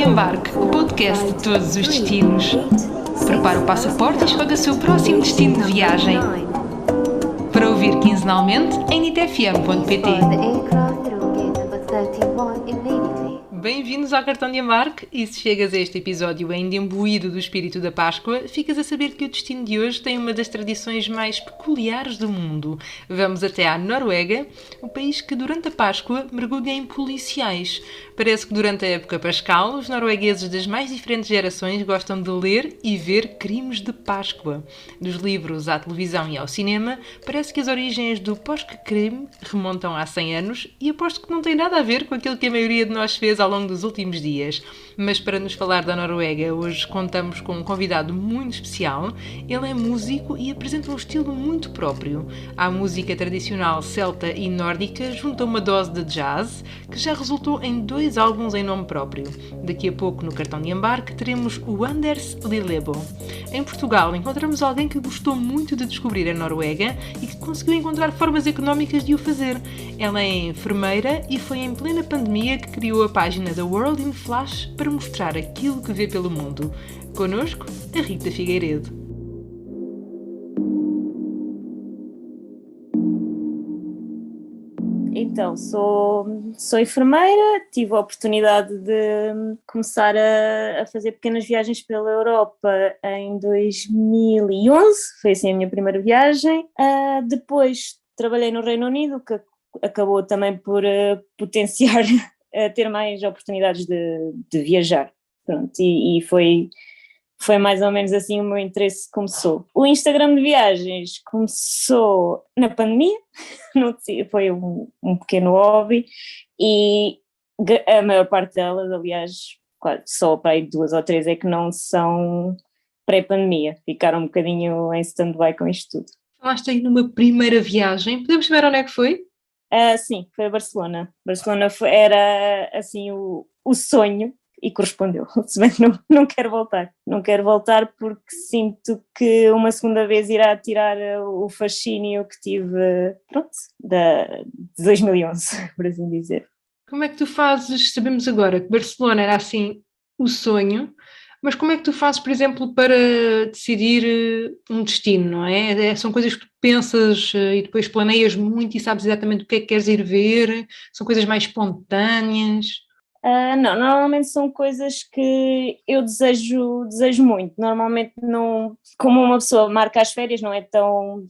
Embarque, o podcast de todos os destinos. Prepare o passaporte e escolha o seu próximo destino de viagem. Para ouvir quinzenalmente em nitfm.pt. Bem-vindos ao Cartão de Embarque, e se chegas a este episódio ainda imbuído do espírito da Páscoa, ficas a saber que o destino de hoje tem uma das tradições mais peculiares do mundo. Vamos até à Noruega, o país que durante a Páscoa mergulha em policiais. Parece que durante a época pascal, os noruegueses das mais diferentes gerações gostam de ler e ver crimes de Páscoa. Dos livros à televisão e ao cinema, parece que as origens do pós-crime remontam há 100 anos e aposto que não tem nada a ver com aquilo que a maioria de nós fez ao longo dos últimos dias. Mas para nos falar da Noruega, hoje contamos com um convidado muito especial. Ele é músico e apresenta um estilo muito próprio. À música tradicional celta e nórdica junta uma dose de jazz, que já resultou em 2 álbuns em nome próprio. Daqui a pouco, no Cartão de Embarque, teremos o Anders Lillebo. Em Portugal, encontramos alguém que gostou muito de descobrir a Noruega e que conseguiu encontrar formas económicas de o fazer. Ela é enfermeira e foi em plena pandemia que criou a página da World in Flash para mostrar aquilo que vê pelo mundo. Connosco, a Rita Figueiredo. Então, sou enfermeira, tive a oportunidade de começar a fazer pequenas viagens pela Europa em 2011, foi assim a minha primeira viagem. Depois trabalhei no Reino Unido, que acabou também por potenciar ter mais oportunidades de viajar. Pronto, e foi mais ou menos assim o meu interesse começou. O Instagram de viagens começou na pandemia, foi um pequeno hobby e a maior parte delas, aliás, quase só para aí 2 ou 3 é que não são pré-pandemia, ficaram um bocadinho em stand-by com isto tudo. Falaste aí numa primeira viagem, podemos saber onde é que foi? Sim, foi a Barcelona. Barcelona era assim o sonho e correspondeu, se bem que não quero voltar. Não quero voltar porque sinto que uma segunda vez irá tirar o fascínio que tive, pronto, de 2011, por assim dizer. Como é que tu fazes, sabemos agora que Barcelona era assim o sonho, mas como é que tu fazes, por exemplo, para decidir um destino, não é? São coisas que tu pensas e depois planeias muito e sabes exatamente o que é que queres ir ver? São coisas mais espontâneas? Não, normalmente são coisas que eu desejo muito. Normalmente não, como uma pessoa marca as férias, não é tão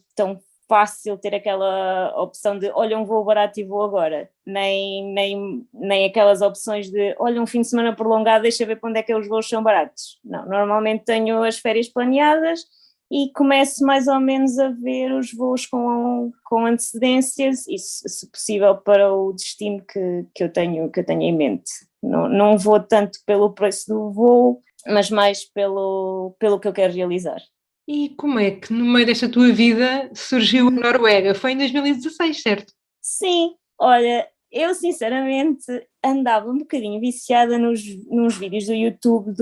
fácil ter aquela opção de olha um voo barato e vou agora, nem aquelas opções de olha um fim de semana prolongado, deixa ver para onde é que os voos são baratos. Não, normalmente tenho as férias planeadas e começo mais ou menos a ver os voos com antecedências e, se possível, para o destino que eu tenho em mente. Não vou tanto pelo preço do voo, mas mais pelo que eu quero realizar. E como é que no meio desta tua vida surgiu a Noruega? Foi em 2016, certo? Sim, olha, eu sinceramente andava um bocadinho viciada nos vídeos do YouTube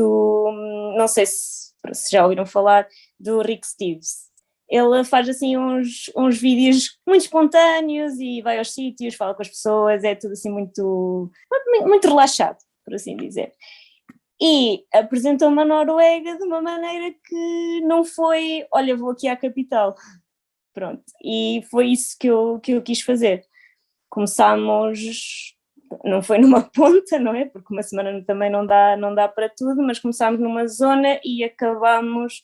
não sei se já ouviram falar, do Rick Steves. Ele faz assim uns vídeos muito espontâneos e vai aos sítios, fala com as pessoas, é tudo assim muito relaxado, por assim dizer. E apresentou-me a Noruega de uma maneira que não foi, olha, vou aqui à capital. Pronto, e foi isso que eu quis fazer. Começámos, não foi numa ponta, não é? Porque uma semana também não dá para tudo, mas começámos numa zona e acabámos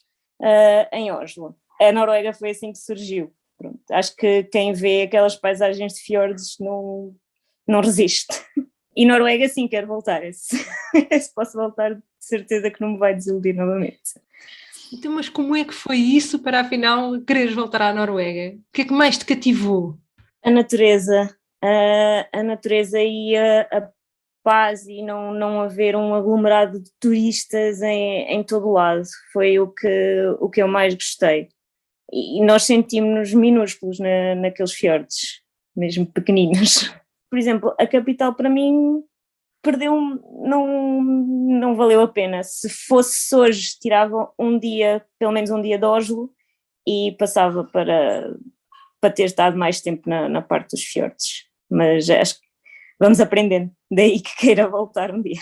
em Oslo. A Noruega foi assim que surgiu. Pronto, acho que quem vê aquelas paisagens de fiordes não resiste. E Noruega sim, quero voltar. Se posso voltar, de certeza que não me vai desiludir novamente. Então, mas como é que foi isso para afinal quereres voltar à Noruega? O que é que mais te cativou? A natureza e a paz e não haver um aglomerado de turistas em todo o lado, foi o que eu mais gostei. E nós sentimos-nos minúsculos naqueles fiordes, mesmo pequeninos. Por exemplo, a capital para mim não valeu a pena. Se fosse hoje, tirava pelo menos um dia de Oslo e passava para ter estado mais tempo na parte dos fiordes. Mas acho que vamos aprendendo, daí que queira voltar um dia.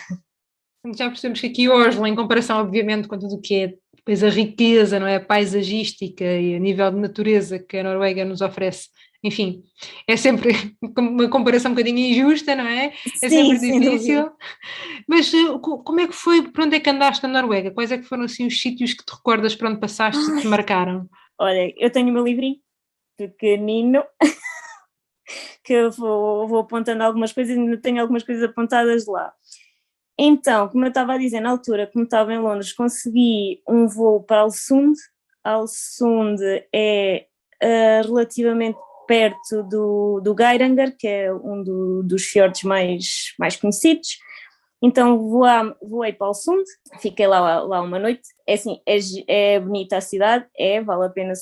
Já percebemos que aqui Oslo, em comparação, obviamente, com tudo o que é depois a riqueza, não é? Paisagística e a nível de natureza que a Noruega nos oferece, enfim, é sempre uma comparação um bocadinho injusta, não é? É Sim, sempre sem dúvida. difícil. Mas como é que foi, por onde é que andaste na Noruega? Quais é que foram assim os sítios que te recordas para onde passaste e que te Ai, marcaram? olha, eu tenho o meu livrinho pequenino que eu vou apontando algumas coisas e ainda tenho algumas coisas apontadas lá. Então, como eu estava a dizer, na altura, como estava em Londres, consegui um voo para Alsund. Alsund é relativamente perto do Geiranger, que é um dos fiordes mais conhecidos. Então voei para Alsund, fiquei lá uma noite. É assim, é bonita a cidade, vale a pena.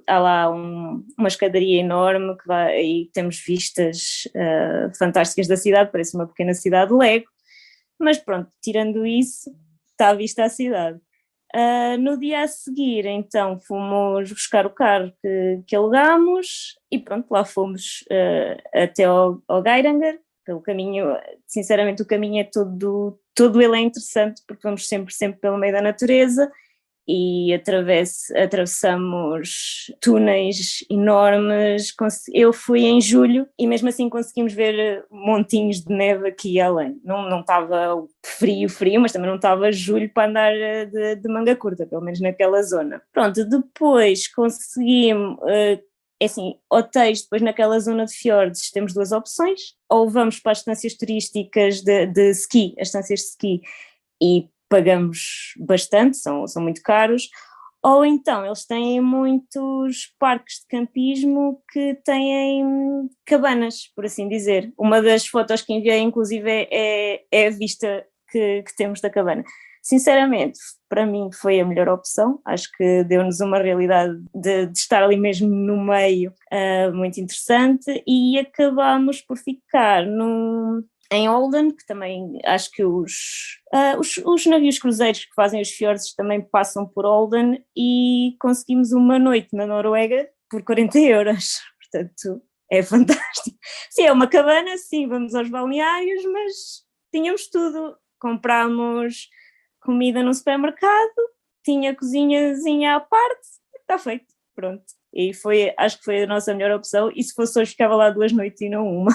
Há lá uma escadaria enorme que vai, e temos vistas fantásticas da cidade, parece uma pequena cidade de Lego. Mas pronto, tirando isso, está à vista a cidade. No dia a seguir, então, fomos buscar o carro que alugámos e pronto, lá fomos até ao Geiranger. O caminho, sinceramente, o caminho é todo ele é interessante porque vamos sempre pelo meio da natureza e atravessamos túneis enormes. Eu fui em julho e mesmo assim conseguimos ver montinhos de neve aqui e além. Não estava frio, mas também não estava julho para andar de manga curta, pelo menos naquela zona. Pronto, depois conseguimos, assim, hotéis depois naquela zona de fiordes temos duas opções, ou vamos para as estâncias turísticas de ski, as estâncias de ski, e pagamos bastante, são muito caros, ou então eles têm muitos parques de campismo que têm cabanas, por assim dizer. Uma das fotos que enviei, inclusive, é a vista que temos da cabana. Sinceramente, para mim foi a melhor opção, acho que deu-nos uma realidade de estar ali mesmo no meio muito interessante e acabámos por ficar em Olden, que também acho que os navios cruzeiros que fazem os fiordes também passam por Olden e conseguimos uma noite na Noruega por 40€, portanto é fantástico. Sim, é uma cabana, sim, vamos aos balneários, mas tínhamos tudo, comprámos comida no supermercado, tinha cozinhazinha à parte, está feito, pronto. E acho que foi a nossa melhor opção, e se fosse hoje ficava lá 2 noites e não uma.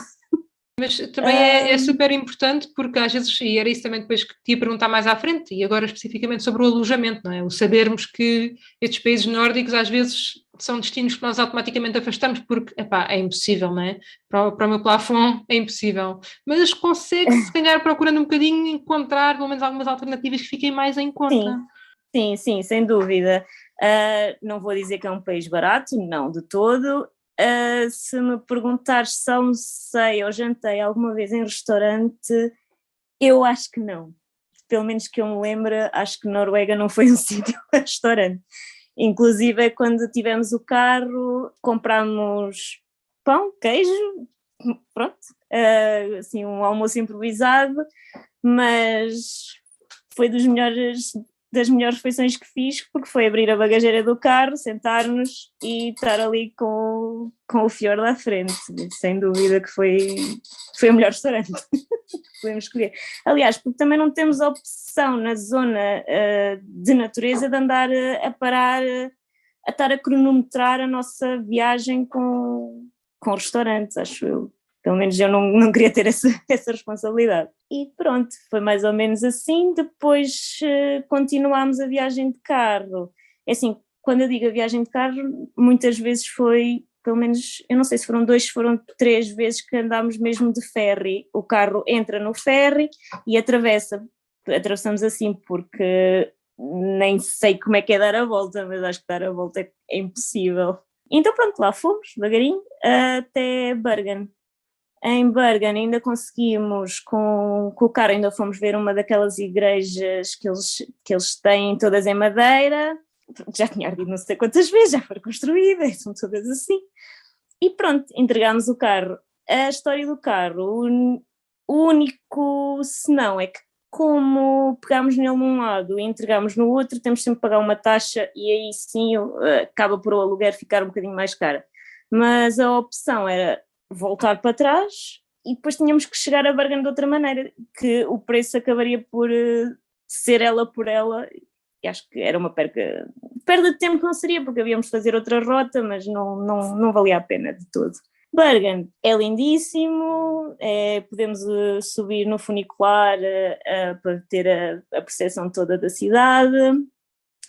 Mas também é super importante porque às vezes, e era isso também depois que te ia perguntar mais à frente, e agora especificamente sobre o alojamento, não é? O sabermos que estes países nórdicos às vezes são destinos que nós automaticamente afastamos porque, epá, é impossível, não é? Para o meu plafond é impossível. Mas consegue-se, se calhar, procurando um bocadinho, encontrar pelo menos algumas alternativas que fiquem mais em conta. Sim, sim, sem dúvida. Não vou dizer que é um país barato, não, de todo. Se me perguntares se almocei ou jantei alguma vez em restaurante, eu acho que não. Pelo menos que eu me lembre, acho que Noruega não foi um sítio para restaurante. Inclusive, quando tivemos o carro, comprámos pão, queijo, pronto, assim, um almoço improvisado, mas foi das melhores refeições que fiz, porque foi abrir a bagageira do carro, sentar-nos e estar ali com o fiord à frente. Sem dúvida que foi o melhor restaurante que podemos escolher. Aliás, porque também não temos a opção na zona de natureza de andar a parar, a estar a cronometrar a nossa viagem com restaurantes, acho eu. Pelo menos eu não queria ter essa responsabilidade. E pronto, foi mais ou menos assim. Depois continuámos a viagem de carro. É assim, quando eu digo a viagem de carro, muitas vezes foi, pelo menos, eu não sei se foram 2, se foram 3 vezes que andámos mesmo de ferry. O carro entra no ferry e atravessamos assim, porque nem sei como é que é dar a volta, mas acho que dar a volta é impossível. Então pronto, lá fomos, devagarinho, até Bergen. Em Bergen ainda conseguimos, com o carro ainda fomos ver uma daquelas igrejas que eles têm todas em madeira, já tinha ardido não sei quantas vezes, já foram construídas, são todas assim. E pronto, entregámos o carro. A história do carro, o único senão é que como pegámos nele num lado e entregámos no outro, temos sempre que pagar uma taxa e aí sim acaba por o aluguer ficar um bocadinho mais caro. Mas a opção era voltar para trás e depois tínhamos que chegar a Bergen de outra maneira, que o preço acabaria por ser ela por ela, e acho que era uma perda de tempo não seria, porque havíamos de fazer outra rota, mas não valia a pena de todo. Bergen é lindíssimo, podemos subir no funicular para ter a percepção toda da cidade.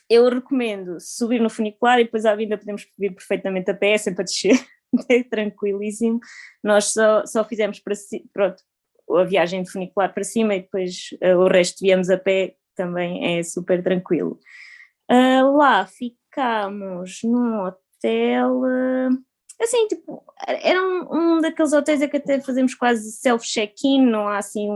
Eu recomendo subir no funicular e depois à vinda podemos vir perfeitamente a pé, sempre a descer, é tranquilíssimo. Nós só fizemos pronto, a viagem de funicular para cima e depois o resto viemos a pé, também é super tranquilo. Lá ficámos num hotel, assim, tipo, era um daqueles hotéis que até fazemos quase self-check-in, não há assim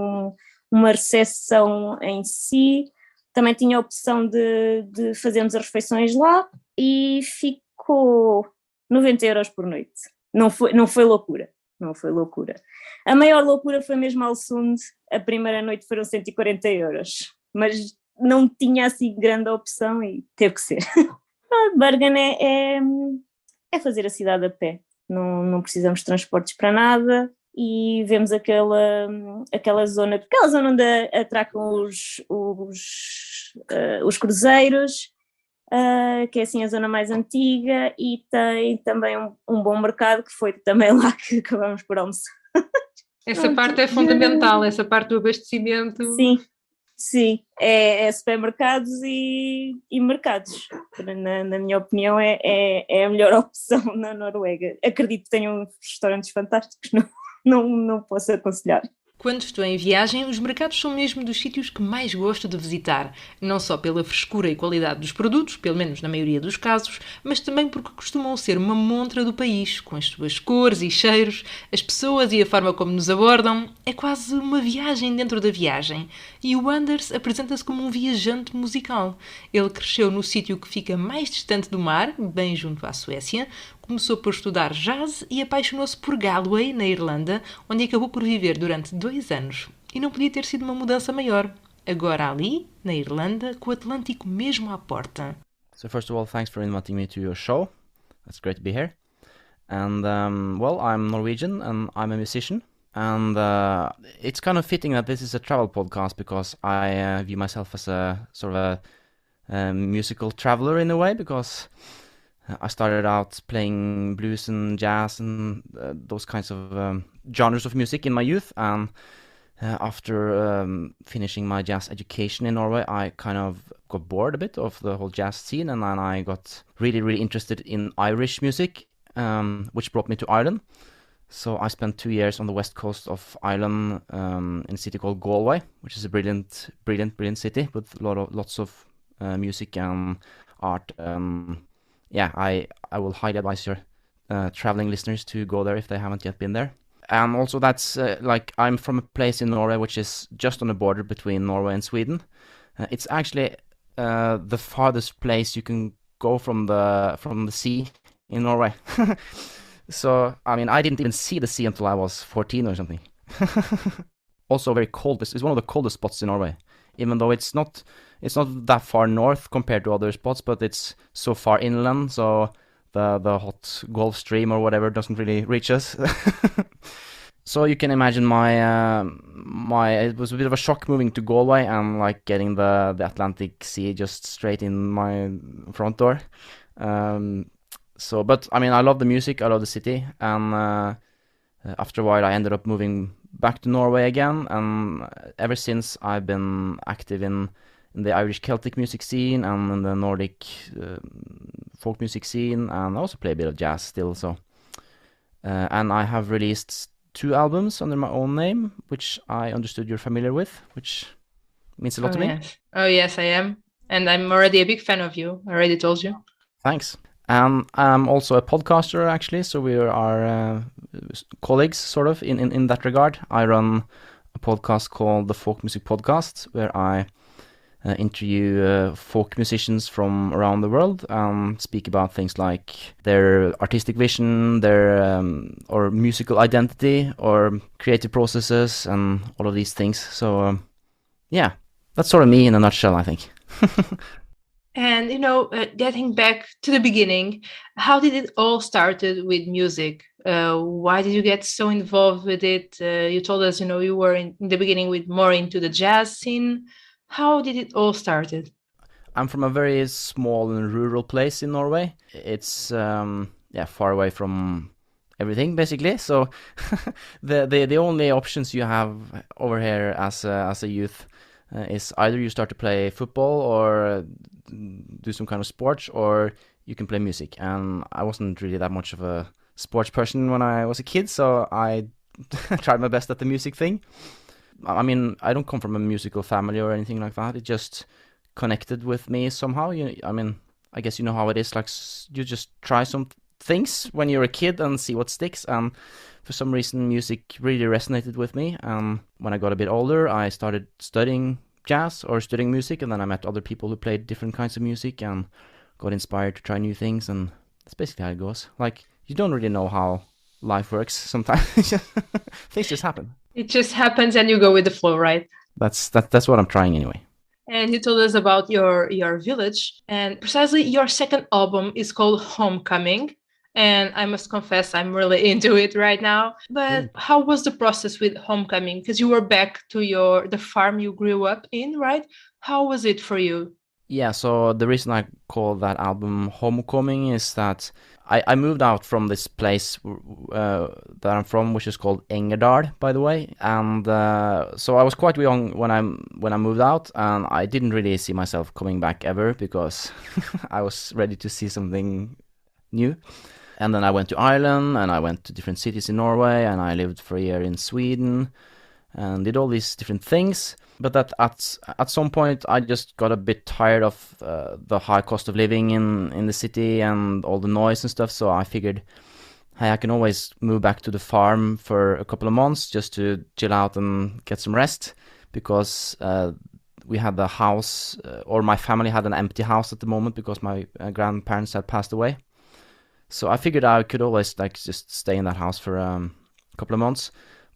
uma recepção em si. Também tinha a opção de fazermos as refeições lá e ficou 90 euros por noite. Não foi loucura, não foi loucura. A maior loucura foi mesmo Alsund, a primeira noite foram 140 euros, mas não tinha assim grande opção e teve que ser. Bergen é fazer a cidade a pé, não precisamos de transportes para nada e vemos aquela zona onde atracam os cruzeiros, que é assim a zona mais antiga, e tem também um bom mercado, que foi também lá que acabamos por almoçar. Essa parte é fundamental, essa parte do abastecimento. Sim, é supermercados e mercados. Na minha opinião, é a melhor opção na Noruega. Acredito que tenham restaurantes fantásticos, não posso aconselhar. Quando estou em viagem, os mercados são mesmo dos sítios que mais gosto de visitar. Não só pela frescura e qualidade dos produtos, pelo menos na maioria dos casos, mas também porque costumam ser uma montra do país, com as suas cores e cheiros, as pessoas e a forma como nos abordam. É quase uma viagem dentro da viagem. E o Anders apresenta-se como um viajante musical. Ele cresceu no sítio que fica mais distante do mar, bem junto à Suécia, começou por estudar jazz e apaixonou-se por Galway, na Irlanda, onde acabou por viver durante 2 anos. E não podia ter sido uma mudança maior. Agora ali, na Irlanda, com o Atlântico mesmo à porta. So first of all, thanks for inviting me to your show. It's great to be here. And well, I'm Norwegian and I'm a musician. And it's kind of fitting that this is a travel podcast because I view myself as a sort of a musical traveler in a way, because I started out playing blues and jazz and those kinds of genres of music in my youth, and after finishing my jazz education in Norway, I kind of got bored a bit of the whole jazz scene, and then I got really, really interested in Irish music, which brought me to Ireland. So I spent 2 years on the west coast of Ireland in a city called Galway, which is a brilliant city with lots of music and art. Yeah, I will highly advise your traveling listeners to go there if they haven't yet been there. And also that's like I'm from a place in Norway which is just on the border between Norway and Sweden. It's actually the farthest place you can go from the sea in Norway. So, I mean, I didn't even see the sea until I was 14 or something. Also very cold. It's one of the coldest spots in Norway, even though it's not that far north compared to other spots, but it's so far inland, so the hot Gulf Stream or whatever doesn't really reach us. So you can imagine it was a bit of a shock moving to Galway and like getting the Atlantic Sea just straight in my front door. But I mean, I love the music, I love the city, and after a while I ended up moving back to Norway again, and ever since I've been active in the Irish Celtic music scene and in the Nordic folk music scene, and I also play a bit of jazz still. So, and I have released 2 albums under my own name, which I understood you're familiar with, which means a lot to me. Yes. Oh yes, I am, and I'm already a big fan of you. I already told you. Thanks. And I'm also a podcaster, actually, so we are colleagues, sort of, in that regard. I run a podcast called The Folk Music Podcast, where I interview folk musicians from around the world and speak about things like their artistic vision, their or musical identity, or creative processes, and all of these things. So, yeah, that's sort of me in a nutshell, I think. And, getting back to the beginning, how did it all started with music? Why did you get so involved with it? You told us, you were in the beginning with more into the jazz scene. How did it all started? I'm from a very small and rural place in Norway. It's far away from everything basically. So the only options you have over here as a youth is either you start to play football or do some kind of sports, or you can play music. And I wasn't really that much of a sports person when I was a kid, so I tried my best at the music thing. I mean, I don't come from a musical family or anything like that. It just connected with me somehow. I guess you know how it is. Like, you just try some things when you're a kid and see what sticks. And for some reason, music really resonated with me. And when I got a bit older, I started studying jazz or studying music, and then I met other people who played different kinds of music and got inspired to try new things. And that's basically how it goes. Like, you don't really know how life works sometimes. Things just happen. It just happens and you go with the flow, right? That's what I'm trying anyway. And you told us about your village, and precisely your second album is called Homecoming. And I must confess, I'm really into it right now. But how was the process with Homecoming? Because you were back to the farm you grew up in, right? How was it for you? Yeah, so the reason I call that album Homecoming is that I moved out from this place that I'm from, which is called Engerdal, by the way. And so I was quite young when I moved out, and I didn't really see myself coming back ever because I was ready to see something new. And then I went to Ireland, and I went to different cities in Norway, and I lived for a year in Sweden, and did all these different things. But that at some point I just got a bit tired of the high cost of living in the city and all the noise and stuff. So I figured, hey, I can always move back to the farm for a couple of months just to chill out and get some rest, because we had the house, or my family had an empty house at the moment because my grandparents had passed away. So I figured I could always just stay in that house for a couple of months.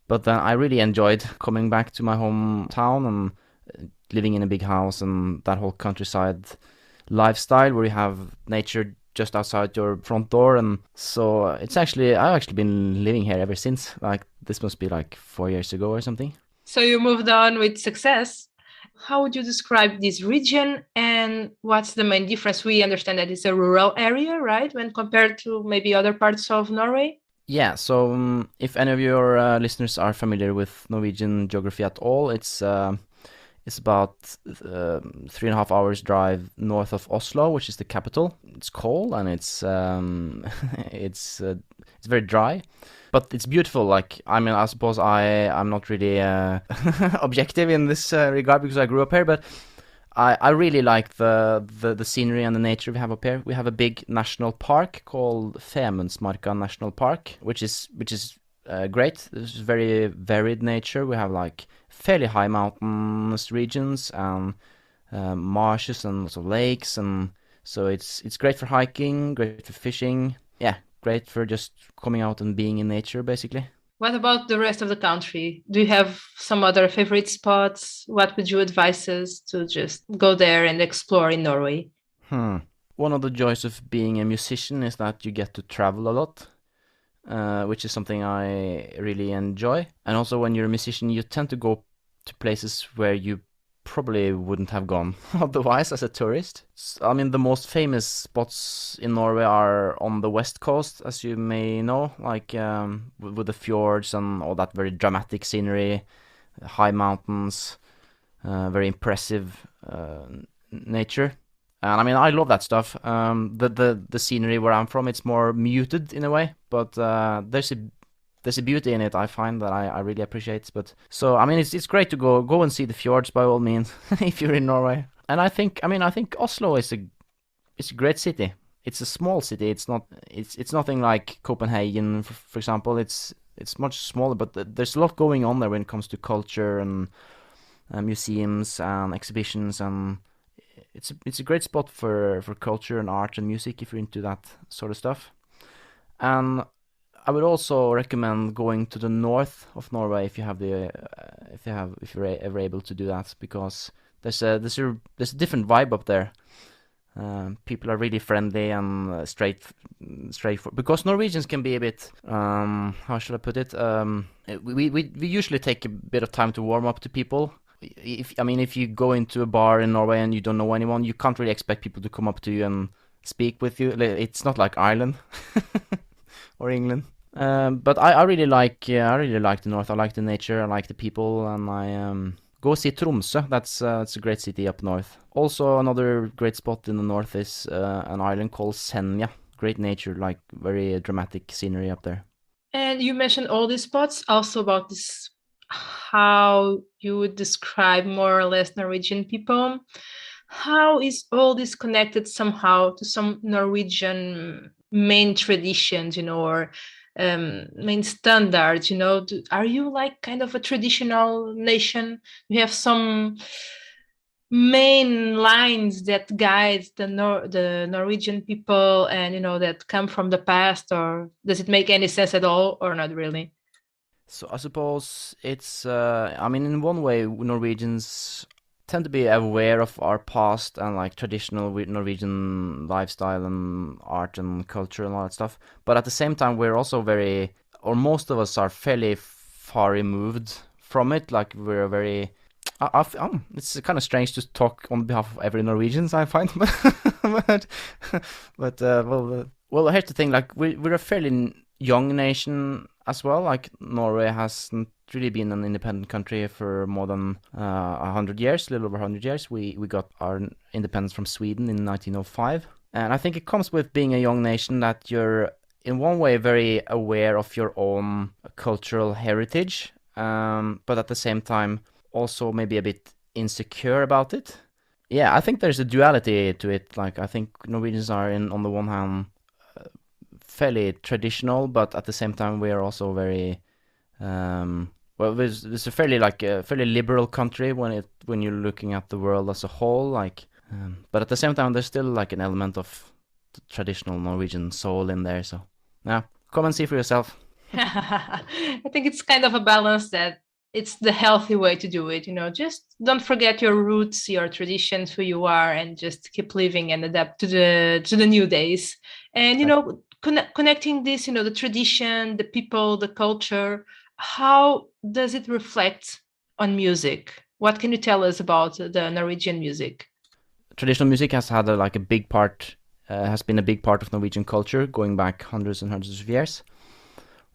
But then I really enjoyed coming back to my hometown and living in a big house and that whole countryside lifestyle where you have nature just outside your front door. And so I've actually been living here ever since. Like, this must be like 4 years ago or something. So you moved on with success. How would you describe this region, and what's the main difference? We understand that it's a rural area, right, when compared to maybe other parts of Norway? Yeah, so if any of your listeners are familiar with Norwegian geography at all, it's about 3.5 hours drive north of Oslo, which is the capital. It's cold and it's very dry, but it's beautiful. Like, I mean, I suppose I'm not really objective in this regard because I grew up here, but I really like the scenery and the nature we have up here. We have a big national park called Femundsmarka National Park, which is great. This is very varied nature. We have like fairly high mountainous regions and marshes and lots of lakes, and so it's great for hiking, great for fishing. Yeah, great for just coming out and being in nature, basically. What about the rest of the country? Do you have some other favorite spots? What would you advise us to just go there and explore in Norway? One of the joys of being a musician is that you get to travel a lot, which is something I really enjoy. And also, when you're a musician, you tend to go to places where you probably wouldn't have gone otherwise as a tourist. I mean, the most famous spots in Norway are on the west coast, as you may know, like with the fjords and all that very dramatic scenery, high mountains, very impressive nature. And I mean, I love that stuff. The scenery where I'm from, it's more muted in a way, but there's a beauty in it, I find, that I really appreciate. But so I mean, it's great to go and see the fjords by all means if you're in Norway. And I think Oslo is a great city. It's a small city. It's nothing like Copenhagen, for example. It's much smaller, but there's a lot going on there when it comes to culture and museums and exhibitions, and it's a great spot for culture and art and music if you're into that sort of stuff. And I would also recommend going to the north of Norway if you're ever able to do that, because there's a different vibe up there. People are really friendly and straightforward. Because Norwegians can be a bit, how should I put it? We usually take a bit of time to warm up to people. If you go into a bar in Norway and you don't know anyone, you can't really expect people to come up to you and speak with you. It's not like Ireland or England. But I really like the north. I like the nature. I like the people, and I go see Tromsø. That's a great city up north. Also, another great spot in the north is an island called Senja. Great nature, like very dramatic scenery up there. And you mentioned all these spots. Also about this, how you would describe more or less Norwegian people. How is all this connected somehow to some Norwegian main traditions, or main standards? Are you like kind of a traditional nation? You have some main lines that guide the Norwegian people, and that come from the past, or does it make any sense at all, or not really? So I suppose it's, in one way, Norwegians tend to be aware of our past and like traditional Norwegian lifestyle and art and culture and all that stuff. But at the same time, we're also most of us are fairly far removed from it. Like we're very, it's kind of strange to talk on behalf of every Norwegians, I find. Well, here's the thing. Like we're a fairly young nation as well. Like Norway hasn't really been an independent country for more than 100 years, a little over 100 years. We got our independence from Sweden in 1905. And I think it comes with being a young nation that you're, in one way, very aware of your own cultural heritage, but at the same time, also maybe a bit insecure about it. Yeah, I think there's a duality to it. Like, I think Norwegians are, on the one hand, fairly traditional, but at the same time, we are also very... it's a fairly liberal country when you're looking at the world as a whole, but at the same time there's still like an element of the traditional Norwegian soul in there. So yeah, come and see for yourself. I think it's kind of a balance that it's the healthy way to do it. Just don't forget your roots, your traditions, who you are, and just keep living and adapt to the new days. And connecting this, the tradition, the people, the culture. How does it reflect on music? What can you tell us about the Norwegian music? Traditional music has had a big part, has been a big part of Norwegian culture going back hundreds and hundreds of years.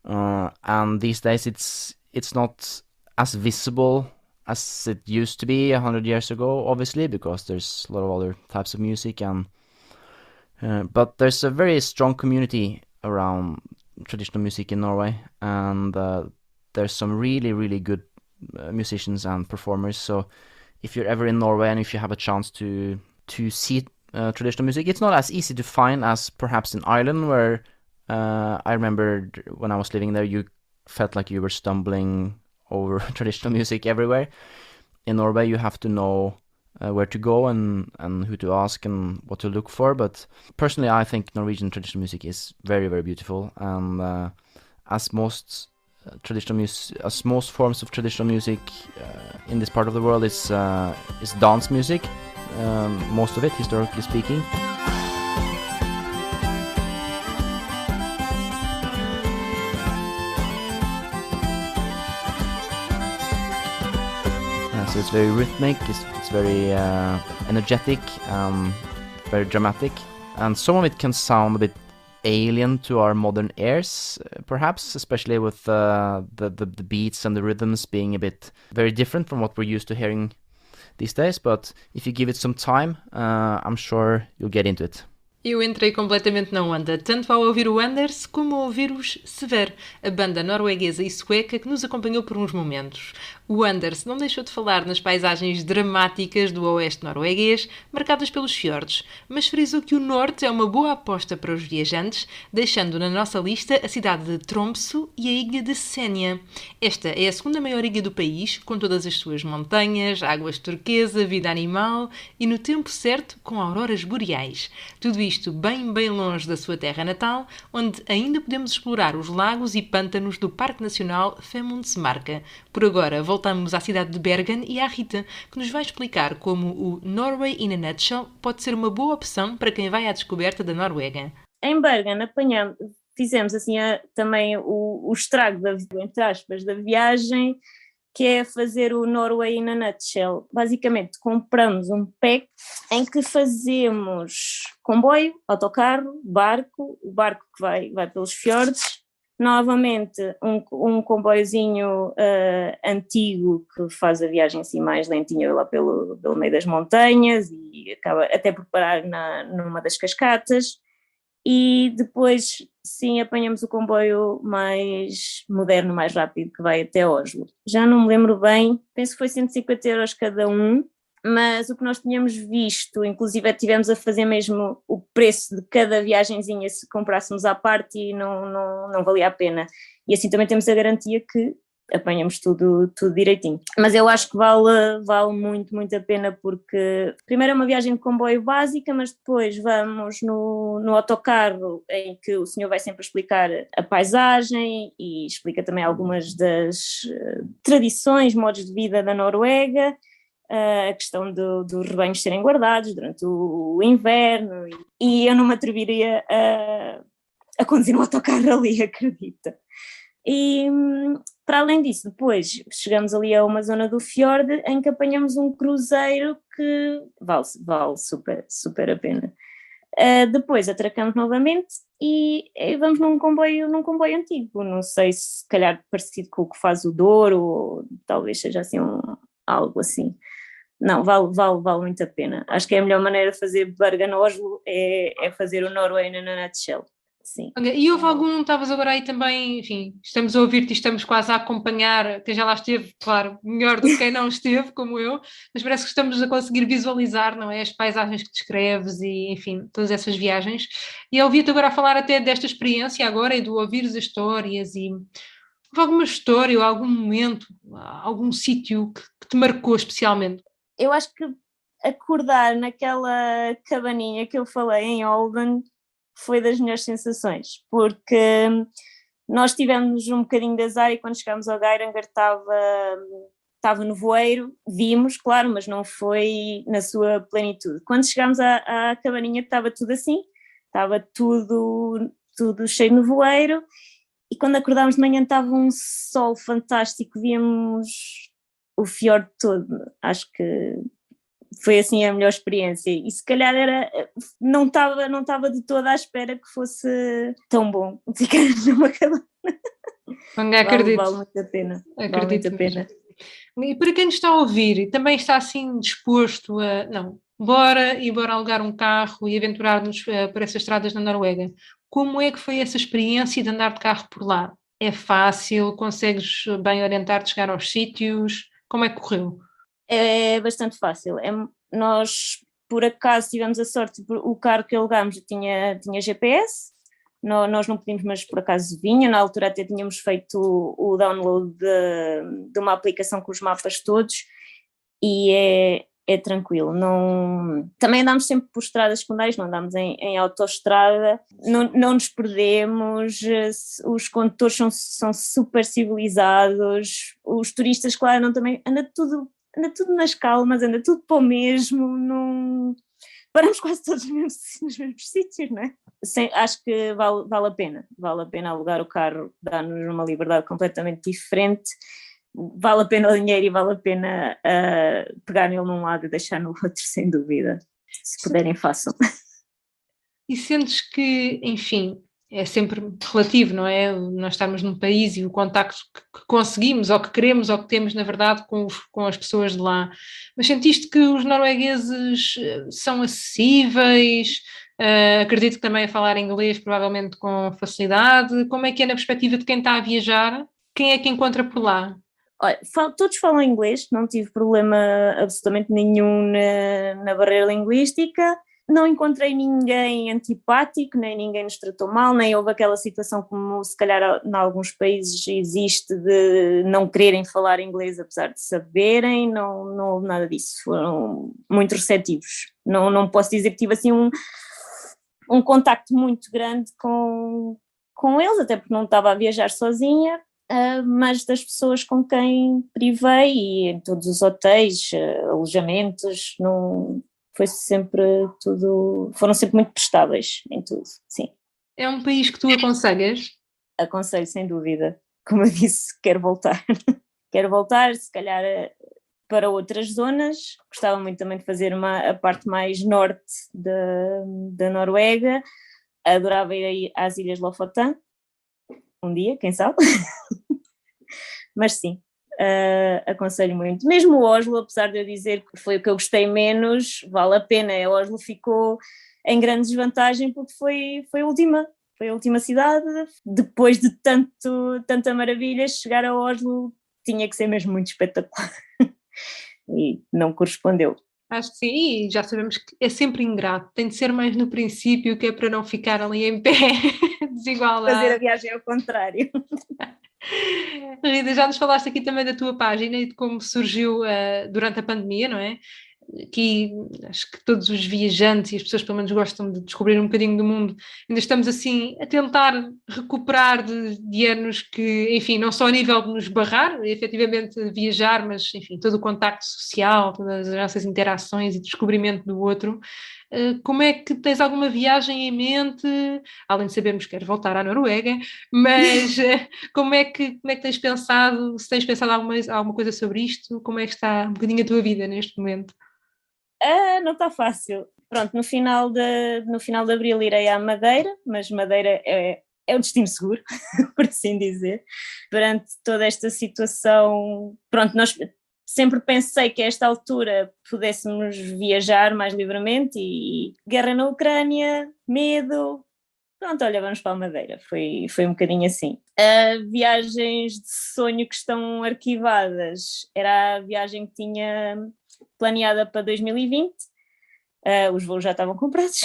And these days it's not as visible as it used to be 100 years ago, obviously, because there's a lot of other types of music, but there's a very strong community around traditional music in Norway, and there's some really, really good musicians and performers. So if you're ever in Norway and if you have a chance to see traditional music, it's not as easy to find as perhaps in Ireland, where I remember when I was living there, you felt like you were stumbling over traditional music everywhere. In Norway, you have to know where to go and who to ask and what to look for. But personally, I think Norwegian traditional music is very, very beautiful, and as most forms of traditional music in this part of the world is dance music, most of it, historically speaking. So it's very rhythmic, it's very energetic, very dramatic, and some of it can sound a bit alien to our modern ears, perhaps, especially with the beats and the rhythms being a bit very different from what we're used to hearing these days. But if you give it some time, I'm sure you'll get into it. Eu entrei completamente na onda, tanto ao ouvir o Anders como ao ouvir os Sever, a banda norueguesa e sueca que nos acompanhou por uns momentos. O Anders não deixou de falar nas paisagens dramáticas do oeste norueguês, marcadas pelos fiordes, mas frisou que o norte é uma boa aposta para os viajantes, deixando na nossa lista a cidade de Tromsø e a ilha de Senja. Esta é a segunda maior ilha do país, com todas as suas montanhas, águas turquesa, vida animal e, no tempo certo, com auroras boreais. Tudo isto isto bem longe da sua terra natal, onde ainda podemos explorar os lagos e pântanos do Parque Nacional Femundsmarka. Por agora, voltamos à cidade de Bergen e à Rita, que nos vai explicar como o Norway in a Nutshell pode ser uma boa opção para quem vai à descoberta da Noruega. Em Bergen fizemos assim também o estrago, entre aspas, da viagem, que é fazer o Norway in a Nutshell. Basicamente, compramos um pack em que fazemos comboio, autocarro, barco, o barco que vai pelos fiordes, novamente um comboiozinho antigo que faz a viagem assim mais lentinha lá pelo meio das montanhas e acaba até por parar numa das cascatas. E depois, sim, apanhamos o comboio mais moderno, mais rápido, que vai até Oslo. Já não me lembro bem, penso que foi 150 € cada um, mas o que nós tínhamos visto, inclusive tivemos a fazer mesmo o preço de cada viagenzinha se comprássemos à parte e não valia a pena. E assim também temos a garantia que apanhamos tudo direitinho. Mas eu acho que vale muito a pena, porque primeiro é uma viagem de comboio básica, mas depois vamos no autocarro, em que o senhor vai sempre explicar a paisagem e explica também algumas das tradições, modos de vida da Noruega, a questão dos rebanhos serem guardados durante o inverno, e eu não me atreveria a conduzir um autocarro ali, acredita. E para além disso, depois chegamos ali a uma zona do fiord em que apanhamos um cruzeiro que vale super a pena. Depois atracamos novamente e vamos num comboio antigo, não sei, se calhar parecido com o que faz o Douro, ou talvez seja assim algo assim. Não, vale muito a pena. Acho que é a melhor maneira de fazer Bergen-Oslo é fazer o Norway in a Nutshell. Sim. E houve algum, estavas agora aí também, enfim, estamos a ouvir-te e estamos quase a acompanhar, quem já lá esteve, claro, melhor do que quem não esteve, como eu, mas parece que estamos a conseguir visualizar, não é, as paisagens que descreves e, enfim, todas essas viagens. E eu ouvi-te agora a falar até desta experiência agora e do ouvir as histórias, e houve alguma história ou algum momento, algum sítio que te marcou especialmente? Eu acho que acordar naquela cabaninha que eu falei em Olden foi das melhores sensações, porque nós tivemos um bocadinho de azar e quando chegámos ao Geiranger estava no voeiro, vimos, claro, mas não foi na sua plenitude. Quando chegámos à cabaninha estava tudo assim, estava tudo cheio no voeiro, e quando acordámos de manhã estava um sol fantástico, víamos o fiord todo. Acho que foi assim a melhor experiência, e se calhar não estava de toda à espera que fosse tão bom ficar numa cabana. Acredito. Vale muito a pena. Acredito vale muito a pena. E para quem nos está a ouvir e também está assim disposto bora alugar um carro e aventurar-nos por essas estradas na Noruega, como é que foi essa experiência de andar de carro por lá? É fácil? Consegues bem orientar-te, chegar aos sítios? Como é que correu? É bastante fácil. Nós, por acaso, tivemos a sorte, o carro que alugámos tinha GPS, nós não pedimos, mas por acaso vinha. Na altura até tínhamos feito o download de uma aplicação com os mapas todos, e é tranquilo. Também andámos sempre por estradas secundárias, não andámos em autoestrada, não nos perdemos, os condutores são super civilizados, os turistas, claro, também anda tudo nas calmas, anda tudo para o mesmo, não paramos quase todos nos mesmos sítios, não é? Acho que vale a pena alugar o carro, dá-nos uma liberdade completamente diferente, vale a pena o dinheiro e vale a pena pegar nele num lado e deixar no outro, sem dúvida. Se puderem, façam. E sentes que, enfim, é sempre relativo, não é? Nós estarmos num país e o contacto que conseguimos, ou que queremos, ou que temos, na verdade, com as pessoas de lá. Mas sentiste que os noruegueses são acessíveis? Acredito que também a falar inglês, provavelmente com facilidade. Como é que é na perspectiva de quem está a viajar? Quem é que encontra por lá? Olha, todos falam inglês, não tive problema absolutamente nenhum na barreira linguística. Não encontrei ninguém antipático, nem ninguém nos tratou mal, nem houve aquela situação como se calhar em alguns países existe, de não quererem falar inglês apesar de saberem. Não houve nada disso, foram muito receptivos. Não posso dizer que tive assim um contacto muito grande com eles, até porque não estava a viajar sozinha, mas das pessoas com quem privei e em todos os hotéis, alojamentos, não, foi sempre tudo, foram sempre muito prestáveis em tudo, sim. É um país que tu aconselhas? Aconselho sem dúvida, como eu disse, quero voltar. Quero voltar, se calhar para outras zonas, gostava muito também de fazer a parte mais norte da Noruega, adorava ir às Ilhas Lofoten, um dia, quem sabe, mas sim, aconselho muito. Mesmo o Oslo, apesar de eu dizer que foi o que eu gostei menos, vale a pena, o Oslo ficou em grande desvantagem porque foi a última cidade, depois de tanta maravilha, chegar a Oslo tinha que ser mesmo muito espetacular e não correspondeu. Acho que sim, e já sabemos que é sempre ingrato, tem de ser mais no princípio, que é para não ficar ali em pé, desigualdade. Fazer a viagem ao contrário. Rita, já nos falaste aqui também da tua página e de como surgiu durante a pandemia, não é? Aqui acho que todos os viajantes e as pessoas pelo menos gostam de descobrir um bocadinho do mundo, ainda estamos assim a tentar recuperar de anos que, enfim, não só a nível de nos barrar, efetivamente viajar, mas enfim, todo o contacto social, todas as nossas interações e descobrimento do outro. Como é que tens alguma viagem em mente, além de sabermos que queres voltar à Noruega, mas como é que tens pensado, se tens pensado alguma coisa sobre isto, como é que está um bocadinho a tua vida neste momento? Não está fácil. Pronto, no final de abril irei à Madeira, mas Madeira é o destino seguro, por assim dizer. Perante toda esta situação, pronto, nós sempre pensei que a esta altura pudéssemos viajar mais livremente e guerra na Ucrânia, medo, pronto, olha, vamos para a Madeira, foi um bocadinho assim. Viagens de sonho que estão arquivadas, era a viagem que tinha planeada para 2020, os voos já estavam comprados,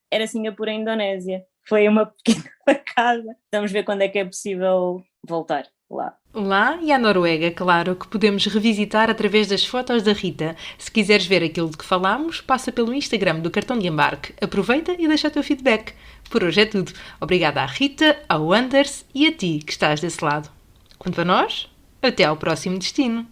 era Singapura e Indonésia, foi uma pequena facada, vamos ver quando é que é possível voltar lá. Lá e à Noruega, claro, que podemos revisitar através das fotos da Rita. Se quiseres ver aquilo de que falámos, passa pelo Instagram do Cartão de Embarque. Aproveita e deixa o teu feedback. Por hoje é tudo. Obrigada à Rita, ao Anders e a ti que estás desse lado. Quanto a nós, até ao próximo destino.